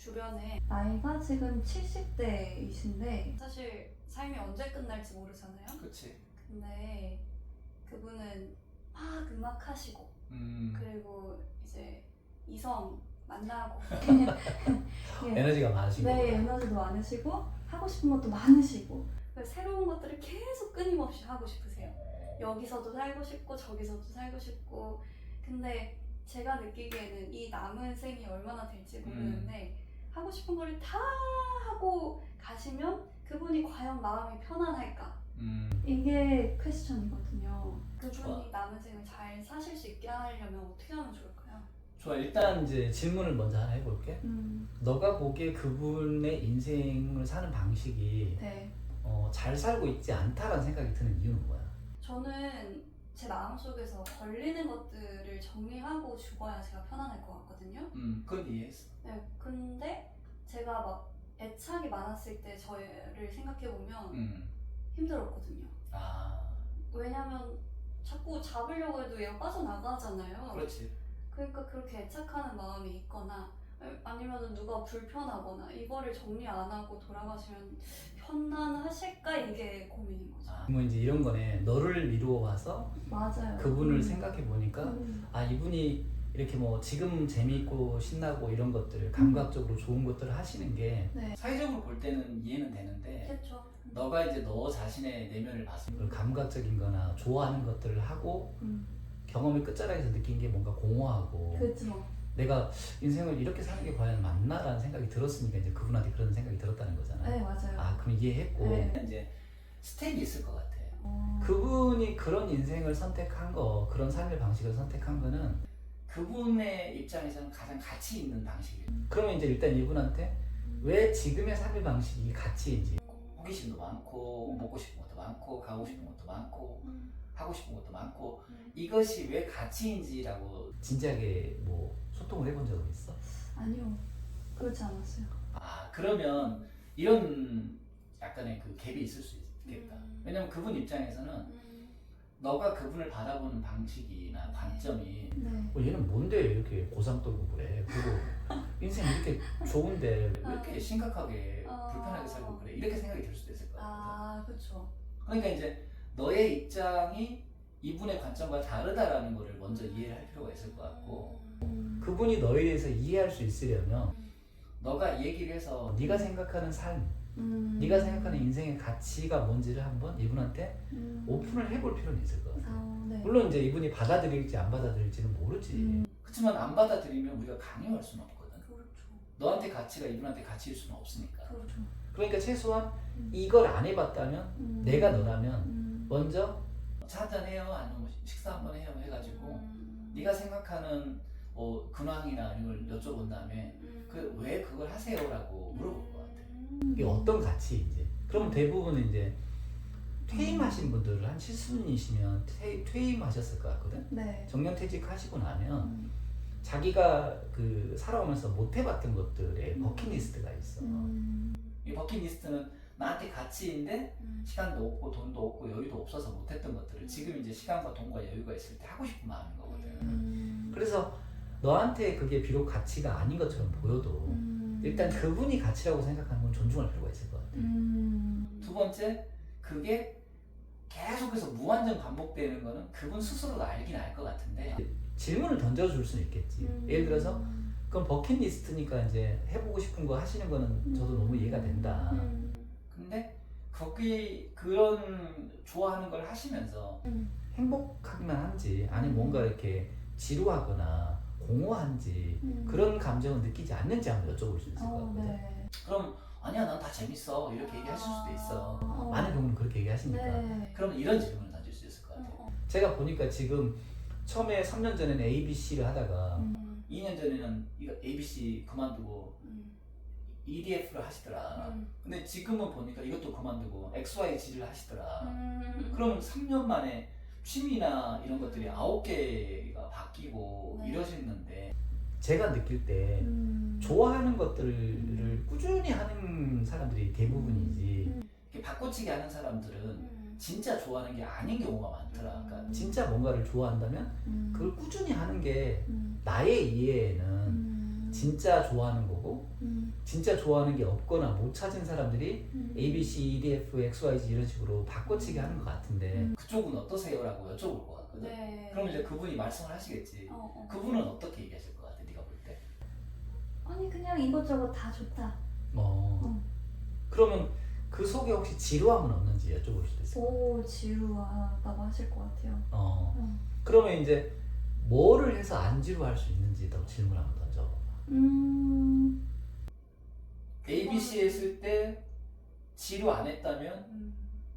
주변에 나이가 지금 70대이신데 사실 삶이 언제 끝날지 모르잖아요. 그치. 근데 그분은 막 음악하시고 그리고 이제 이성 만나고 예. 에너지가 많으시고. 네, 에너지도 많으시고 하고 싶은 것도 많으시고 새로운 것들을 계속 끊임없이 하고 싶으세요. 여기서도 살고 싶고 저기서도 살고 싶고. 근데 제가 느끼기에는 이 남은 생이 얼마나 될지 모르는데 하고 싶은 거를 다 하고 가시면 그분이 과연 마음이 편안할까? 이게 퀘스천이거든요. 그분이 좋아. 남은 생을 잘 사실 수 있게 하려면 어떻게 하면 좋을까요? 좋아. 일단 이제 질문을 먼저 하나 해볼게. 너가 보기에 그분의 인생을 사는 방식이 네. 잘 살고 있지 않다라는 생각이 드는 이유는 뭐야? 저는 제 마음속에서 걸리는 것들을 정리하고 죽어야 제가 편안할 것 같거든요. 그건 이해했어. 네, 근데 제가 막 애착이 많았을 때 저를 생각해보면 힘들었거든요. 아, 왜냐면 자꾸 잡으려고 해도 얘가 빠져나가잖아요. 그렇지. 그러니까 그렇게 애착하는 마음이 있거나 아니면 누가 불편하거나 이거를 정리 안 하고 돌아가시면 편안하실까 이게 고민인 거죠. 뭐 이제 이런 거네. 너를 미루어 와서 맞아요. 그분을 생각해 보니까 아, 이분이 이렇게 뭐 지금 재미있고 신나고 이런 것들 감각적으로 좋은 것들을 하시는 게 네. 사회적으로 볼 때는 이해는 되는데 그렇죠. 너가 이제 너 자신의 내면을 봤을 때 감각적인 거나 좋아하는 것들을 하고 경험의 끝자락에서 느낀 게 뭔가 공허하고 그렇죠. 내가 인생을 이렇게 사는 게 과연 맞나라는 생각이 들었으니까 이제 그분한테 그런 생각이 들었다는 거잖아요. 네, 맞아요. 아, 그럼 이해했고 네. 이제 스텝이 있을 것 같아. 그분이 그런 인생을 선택한 거, 그런 삶의 방식을 선택한 거는 그분의 입장에서는 가장 가치 있는 방식이에요. 그러면 이제 일단 이분한테 왜 지금의 삶의 방식이 가치인지, 호기심도 많고 먹고 싶은 것도 많고 가고 싶은 것도 많고 하고 싶은 것도 많고 이것이 왜 가치인지라고 진지하게 뭐 소통을 해본 적은 있어? 아니요, 그렇지 않았어요. 아, 그러면 이런 약간의 그 갭이 있을 수 있겠다. 왜냐면 그분 입장에서는 너가 그분을 바라보는 방식이나 관점이 네. 얘는 뭔데 이렇게 고상 떨고 그래. 그리고 인생 이렇게 좋은데 왜 이렇게 심각하게 불편하게 살고 그래. 이렇게 생각이 들 수도 있을 것 같아. 아, 그렇죠. 그러니까 이제 너의 입장이 이분의 관점과 다르다라는 것을 먼저 이해를 할 필요가 있을 것 같고 그분이 너에 대해서 이해할 수 있으려면 너가 얘기를 해서 네가 생각하는 삶, 네가 생각하는 인생의 가치가 뭔지를 한번 이분한테 오픈을 해볼 필요는 있을 것 같아요. 네. 물론 이제 이분이 받아들일지 안 받아들일지는 모르지. 그렇지만 안 받아들이면 우리가 강요할 수는 없거든. 그렇죠. 너한테 가치가 이분한테 가치일 수는 없으니까. 그렇죠. 그러니까 최소한 이걸 안 해봤다면 내가 너라면 먼저 차 한잔 해요? 아니면 뭐 식사 한번 해요? 해가지고 네가 생각하는 근황이나 이런 걸 여쭤본 다음에 왜 그걸 하세요?라고 물어볼 것 같아. 이게 어떤 가치인지. 그러면 대부분 이제 퇴임하신 분들은 한 70분이시면 퇴임하셨을 것 같거든. 네. 정년퇴직하시고 나면 자기가 그 살아오면서 못 해봤던 것들의 버킷리스트가 있어. 이 버킷리스트는 나한테 가치인데 시간도 없고 돈도 없고 여유도 없어서 못했던 것들을 지금 이제 시간과 돈과 여유가 있을 때 하고 싶은 마음인 거거든. 그래서 너한테 그게 비록 가치가 아닌 것처럼 보여도 일단 그분이 가치라고 생각하는 건 존중할 필요가 있을 것 같아. 두 번째, 그게 계속해서 무한정 반복되는 거는 그분 스스로도 알긴 알 것 같은데 질문을 던져줄 수는 있겠지. 예를 들어서 그럼 버킷리스트니까 이제 해보고 싶은 거 하시는 거는 저도 너무 이해가 된다. 근데 거기 그런 좋아하는 걸 하시면서 행복하기만 한지 아니면 뭔가 이렇게 지루하거나 공허한지 그런 감정을 느끼지 않는지 한번 여쭤볼 수 있을 것 같거든. 네. 그럼 아니야 난 다 재밌어 이렇게 얘기하실 수도 있어. 많은 경우는 그렇게 얘기하시니까. 네. 그러면 이런 질문을 던질 수 있을 것 같아요. 제가 보니까 지금 처음에 3년 전에는 ABC를 하다가 2년 전에는 이거 ABC 그만두고 EDF를 하시더라. 근데 지금은 보니까 이것도 그만두고 XYZ를 하시더라. 그러면 3년 만에 취미나 이런 것들이 9개가 바뀌고 네. 이러시는데 제가 느낄 때 좋아하는 것들을 꾸준히 하는 사람들이 대부분이지 이렇게 바꿔치기 하는 사람들은 진짜 좋아하는 게 아닌 경우가 많더라. 그러니까 진짜 뭔가를 좋아한다면 그걸 꾸준히 하는 게 나의 이해에는 진짜 좋아하는 거고 진짜 좋아하는 게 없거나 못 찾은 사람들이 A, B, C, E, D, F, X, Y, Z 이런 식으로 바꿔치기 하는 것 같은데 그쪽은 어떠세요? 라고 여쭤볼 것 같거든. 네. 그럼 이제 그분이 말씀을 하시겠지. 그분은 어떻게 얘기하실 것 같아? 네가 볼 때? 아니 그냥 이것저것 다 좋다. 그러면 그 속에 혹시 지루함은 없는지 여쭤볼 수도 있어요. 오, 지루하다고 하실 것 같아요. 그러면 이제 뭐를 해서 안 지루할 수 있는지 더 질문 한번 던져. A, B, C 했을 때 지루 안 했다면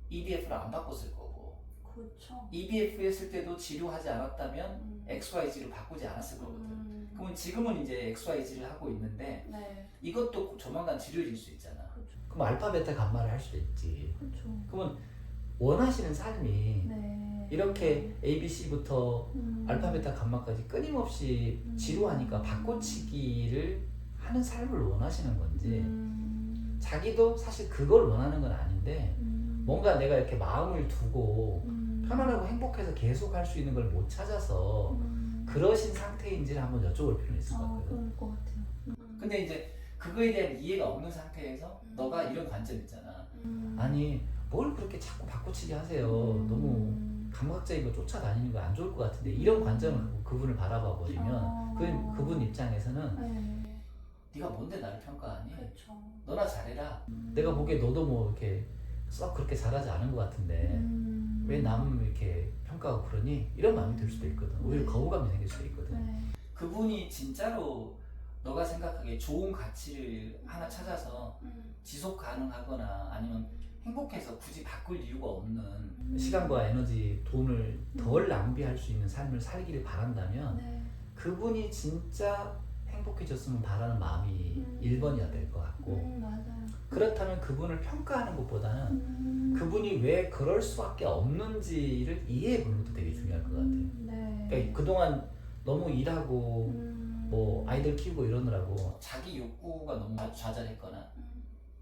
EDF를 안 바꿨을 거고, 그렇죠. EDF 했을 때도 지루하지 않았다면 XYZ로 바꾸지 않았을 거거든. 그러면 지금은 이제 XYZ를 하고 있는데 네. 이것도 조만간 지루해질 수 있잖아. 그렇죠. 그럼 알파, 베타, 감마를 할 수도 있지. 그렇죠. 그러면 원하시는 삶이 네. 이렇게 A, B, C부터 알파, 베타, 감마까지 끊임없이 지루하니까 바꿔치기를 하는 삶을 원하시는 건지 자기도 사실 그걸 원하는 건 아닌데 뭔가 내가 이렇게 마음을 두고 편안하고 행복해서 계속 할 수 있는 걸 못 찾아서 그러신 상태인지를 한번 여쭤볼 필요는 있을 것 같거든. 그럴 것 같아요. 근데 이제 그거에 대한 이해가 없는 상태에서 너가 이런 관점 있잖아. 아니 뭘 그렇게 자꾸 바꿔치기 하세요. 너무 감각적인 거 쫓아다니는 거 안 좋을 것 같은데 이런 관점을 갖고 그분을 바라봐 버리면 그분 입장에서는 네. 네가 뭔데 나를 평가하니? 그렇죠. 너나 잘해라. 내가 보기에 너도 뭐 이렇게 썩 그렇게 잘하지 않은 것 같은데 왜 남 이렇게 평가하고 그러니? 이런 마음이 들 수도 있거든. 오히려 거부감이 생길 수도 있거든. 네. 그분이 진짜로 너가 생각하기에 좋은 가치를 하나 찾아서 지속 가능하거나 아니면 행복해서 굳이 바꿀 이유가 없는 시간과 에너지, 돈을 덜 낭비할 수 있는 삶을 살기를 바란다면 네. 그분이 진짜 행복해졌으면 바라는 마음이 1번이어야 될 것 같고 맞아요. 그렇다면 그분을 평가하는 것보다는 그분이 왜 그럴 수밖에 없는지를 이해해 보는 것도 되게 중요할 것 같아요. 네. 그러니까 그동안 너무 일하고 뭐 아이들 키우고 이러느라고 자기 욕구가 너무 좌절했거나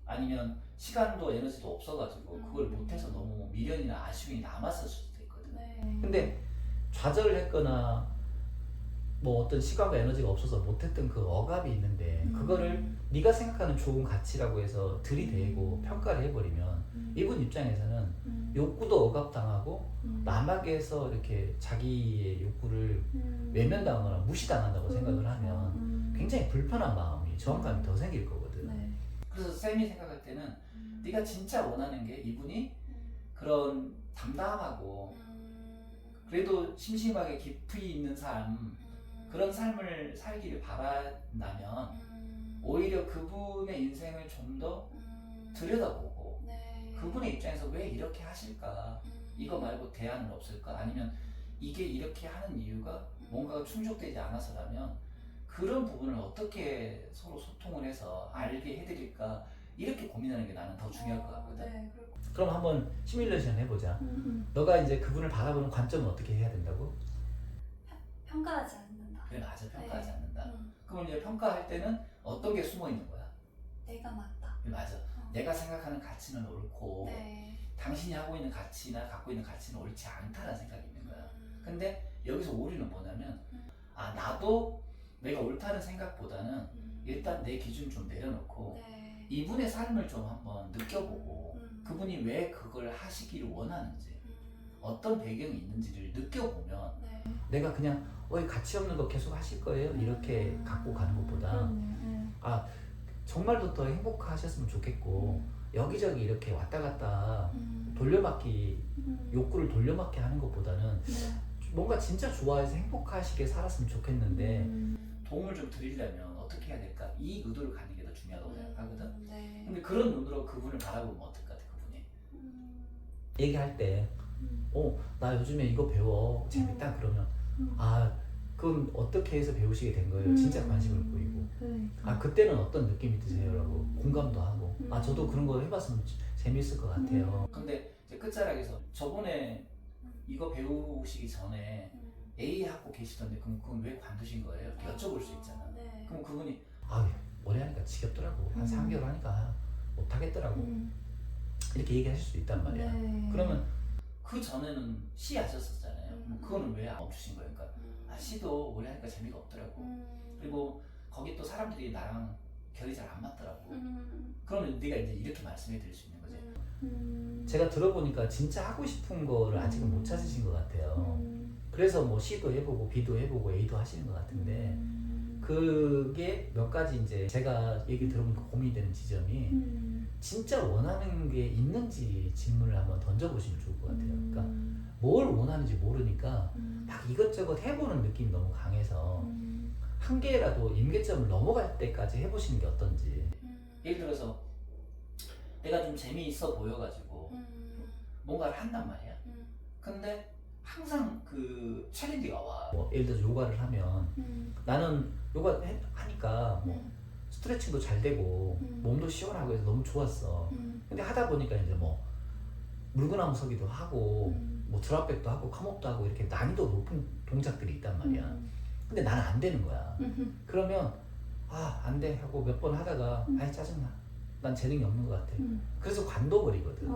아니면 시간도 에너지도 없어가지고 그걸 못해서 너무 미련이나 아쉬움이 남았을 수도 있거든. 네. 근데 좌절을 했거나 뭐 어떤 시간과 에너지가 없어서 못했던 그 억압이 있는데 그거를 네가 생각하는 좋은 가치라고 해서 들이대고 평가를 해버리면 이분 입장에서는 욕구도 억압당하고 남에게서 이렇게 자기의 욕구를 외면당하거나 무시당한다고 생각을 하면 굉장히 불편한 마음이 저항감이 더 생길 거거든. 네. 그래서 쌤이 생각할 때는 네가 진짜 원하는 게 이분이 그런 담담하고 그래도 심심하게 깊이 있는 삶 그런 삶을 살기를 바란다면 오히려 그분의 인생을 좀 더 들여다보고 그분의 입장에서 왜 이렇게 하실까 이거 말고 대안은 없을까 아니면 이게 이렇게 하는 이유가 뭔가가 충족되지 않아서라면 그런 부분을 어떻게 서로 소통을 해서 알게 해드릴까 이렇게 고민하는 게 나는 더 중요할 것 같거든. 네. 그럼 한번 시뮬레이션 해보자. 너가 이제 그분을 바라보는 관점은 어떻게 해야 된다고? 평가하지 않는다. 그래 맞아 평가하지 네. 않는다. 그럼 이제 평가할 때는 어떤 게 숨어 있는 거야? 내가 맞다. 그래 맞아. 내가 생각하는 가치는 옳고 네. 당신이 하고 있는 가치나 갖고 있는 가치는 옳지 않다는 생각이 있는 거야. 근데 여기서 오류는 뭐냐면 아 나도 내가 옳다는 생각보다는 일단 내 기준 좀 내려놓고 네. 이분의 삶을 좀 한번 느껴보고 그분이 왜 그걸 하시기를 원하는지 어떤 배경이 있는지를 느껴보면 네. 내가 그냥 가치 없는 거 계속 하실 거예요 이렇게 갖고 가는 것보다 아 정말로 더 행복하셨으면 좋겠고 여기저기 이렇게 왔다 갔다 돌려막기 욕구를 돌려막기 하는 것보다는 뭔가 진짜 좋아해서 행복하시게 살았으면 좋겠는데 도움을 좀 드리려면 어떻게 해야 될까 이 의도를 갖는 게 더 중요하다고 생각하거든. 네. 근데 그런 눈으로 그분을 바라보면 어떨 것 같아 그분이 얘기할 때 나 요즘에 이거 배워 재밌다 그러면 아 그건 어떻게 해서 배우시게 된 거예요? 진짜 관심을 보이고 아 그때는 어떤 느낌이 드세요? 라고 공감도 하고 아 저도 그런 거 해봤으면 재밌을 것 같아요. 근데 이제 끝자락에서 저번에 이거 배우시기 전에 A 하고 계시던데 그럼 그건 왜 관두신 거예요? 이렇게 여쭤볼 수 있잖아. 네. 그럼 그분이 아 오래 하니까 지겹더라고 한 3개월 하니까 못하겠더라고 이렇게 얘기하실 수 있단 말이야. 네. 그러면 그 전에는 C 하셨었잖아요. 그거는 왜 안 멈추신 거예요? 그러니까 C도 오래 하니까 재미가 없더라고. 그리고 거기 또 사람들이 나랑 결이 잘 안 맞더라고. 그러면 네가 이제 이렇게 말씀해 드릴 수 있는 거지. 제가 들어보니까 진짜 하고 싶은 거를 아직은 못 찾으신 것 같아요. 그래서 뭐 C도 해보고 B도 해보고 A도 하시는 것 같은데 그게 몇 가지 이제 제가 얘기 들어보니까 고민이 되는 지점이 진짜 원하는 게 있는지 질문을 한번 던져보시면 좋을 것 같아요. 그러니까 뭘 원하는지 모르니까 막 이것저것 해보는 느낌이 너무 강해서 한 개라도 임계점을 넘어갈 때까지 해보시는 게 어떤지. 예를 들어서 내가 좀 재미있어 보여가지고 뭔가를 한단 말이야. 근데 항상 그 챌린지가 와. 뭐 예를 들어서 요가를 하면 나는 요가 하니까 뭐 스트레칭도 잘 되고 몸도 시원하고 해서 너무 좋았어. 근데 하다 보니까 이제 뭐 물구나무 서기도 하고 뭐 드랍백도 하고 컴업도 하고 이렇게 난이도 높은 동작들이 있단 말이야. 근데 나는 안 되는 거야. 그러면 아, 안 돼 하고 몇 번 하다가 아이 짜증나. 난 재능이 없는 것 같아. 그래서 관둬버리거든.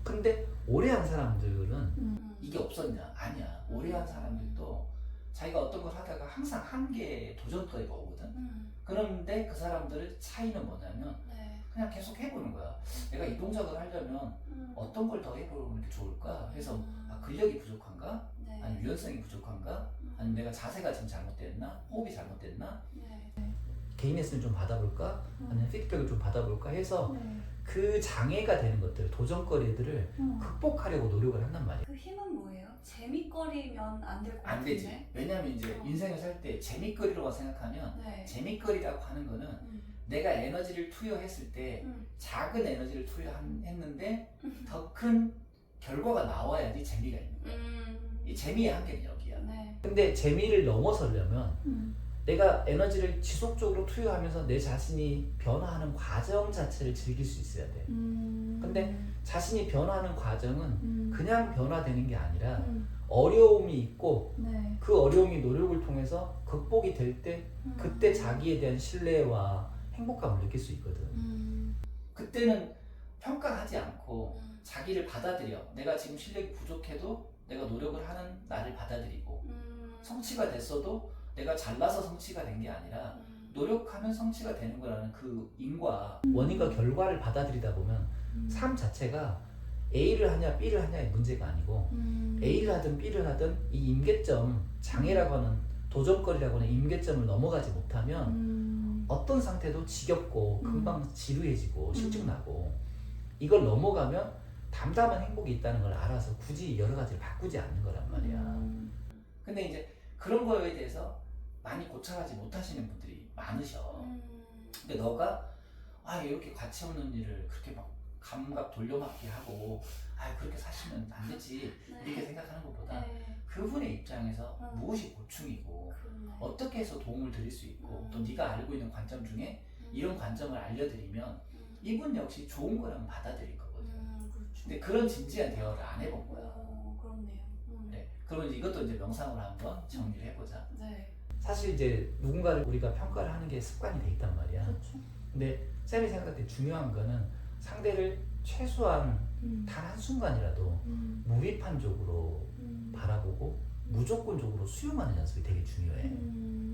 근데 오래 한 사람들은 이게 없었냐? 아니야. 오래 한 사람들도 자기가 어떤 걸 하다가 항상 한계에 도전거리가 오거든. 그런데 그 사람들의 차이는 뭐냐면 그냥 계속 해보는 거야. 내가 이 동작을 하려면 어떤 걸 더 해보면 이렇게 좋을까? 해서 아, 근력이 부족한가? 아니면 유연성이 부족한가? 아니면 내가 자세가 지금 잘못됐나? 호흡이 잘못됐나? 개인 레슨을 좀 받아볼까? 아니면 피드백을 좀 받아볼까? 해서 그 장애가 되는 것들, 도전거리들을 극복하려고 노력을 한단 말이에요. 그 힘은 뭐예요? 재미거리면 안 될 것 안 같은데? 되지. 왜냐면 이제 인생을 살 때 재미거리로만 생각하면 재미거리라고 하는 거는 내가 에너지를 투여했을 때 작은 에너지를 투여했는데 더 큰 결과가 나와야지 재미가 있는 거야. 이 재미의 한계는 여기야. 근데 재미를 넘어서려면 내가 에너지를 지속적으로 투여하면서 내 자신이 변화하는 과정 자체를 즐길 수 있어야 돼. 근데 자신이 변화하는 과정은 그냥 변화되는 게 아니라 어려움이 있고 그 어려움이 노력을 통해서 극복이 될 때 그때 자기에 대한 신뢰와 행복감을 느낄 수 있거든. 그때는 평가하지 않고 자기를 받아들여. 내가 지금 실력이 부족해도 내가 노력을 하는 나를 받아들이고 성취가 됐어도 내가 잘나서 성취가 된 게 아니라 노력하면 성취가 되는 거라는 그 인과 원인과 결과를 받아들이다 보면 삶 자체가 A를 하냐 B를 하냐의 문제가 아니고 A를 하든 B를 하든 이 임계점, 장애라고 하는 도전거리라고 하는 임계점을 넘어가지 못하면 어떤 상태도 지겹고 금방 지루해지고 실증나고 이걸 넘어가면 담담한 행복이 있다는 걸 알아서 굳이 여러 가지를 바꾸지 않는 거란 말이야. 근데 이제 그런 거에 대해서 많이 고찰하지 못하시는 분들이 많으셔. 근데 너가 아 이렇게 가치 없는 일을 그렇게 막 감각 돌려막기 하고 아 그렇게 사시면 안 되지 이렇게 생각하는 것보다 그분의 입장에서 무엇이 고충이고 어떻게 해서 도움을 드릴 수 있고 또 네가 알고 있는 관점 중에 이런 관점을 알려드리면 이분 역시 좋은 거라면 받아들일 거거든. 근데 그런 진지한 대화를 안 해본 거야. 그렇네요. 네. 그러면 이것도 이제 명상으로 한번 정리를 해보자. 네. 사실 이제 누군가를 우리가 평가를 하는 게 습관이 돼 있단 말이야. 그렇죠. 근데 쌤이 생각할 때 중요한 거는 상대를 최소한 단 한순간이라도 무비판적으로 바라보고 무조건적으로 수용하는 연습이 되게 중요해.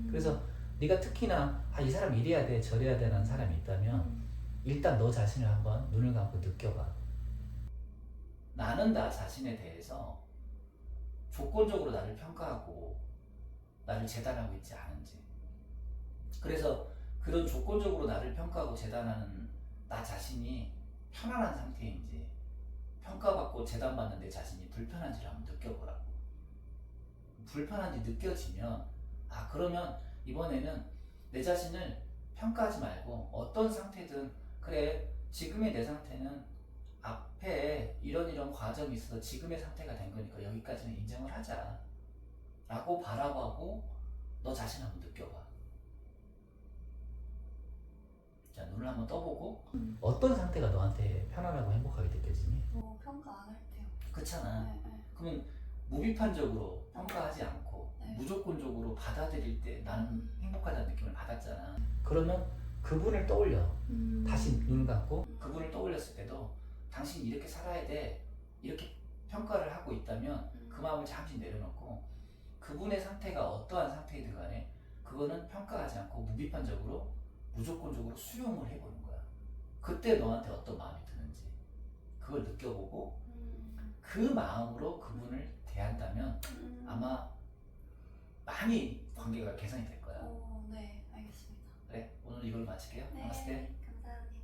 그래서 네가 특히나 아, 이 사람 이래야 돼 저래야 되는 사람이 있다면 일단 너 자신을 한번 눈을 감고 느껴봐. 나는 나 자신에 대해서 조건적으로 나를 평가하고 나를 재단하고 있지 않은지. 그래서 그런 조건적으로 나를 평가하고 재단하는 나 자신이 편안한 상태인지 평가받고 재단받는 내 자신이 불편한지를 한번 느껴보라고. 불편한지 느껴지면 아 그러면 이번에는 내 자신을 평가하지 말고 어떤 상태든 그래 지금의 내 상태는 앞에 이런 과정이 있어서 지금의 상태가 된 거니까 여기까지는 인정을 하자 라고 바라보고 너 자신 한번 느껴봐. 자 눈을 한번 떠보고 어떤 상태가 너한테 편안하고 행복하게 느껴지니? 평가 안 할 때요. 그렇잖아. 그러면 무비판적으로 평가하지 않고 무조건적으로 받아들일 때 나는 행복하다는 느낌을 받았잖아. 그러면 그분을 떠올려. 다시 눈 감고 그분을 떠올렸을 때도 당신이 이렇게 살아야 돼 이렇게 평가를 하고 있다면 그 마음을 잠시 내려놓고 그분의 상태가 어떠한 상태이든 간에 그 그거는 평가하지 않고 무비판적으로 무조건적으로 수용을 해보는 거야. 그때 너한테 어떤 마음이 드는지 그걸 느껴보고 그 마음으로 그분을 대한다면 아마 많이 관계가 개선이 될 거야. 네, 알겠습니다. 그래, 오늘 이걸 마칠게요. 네, 나마스테. 감사합니다.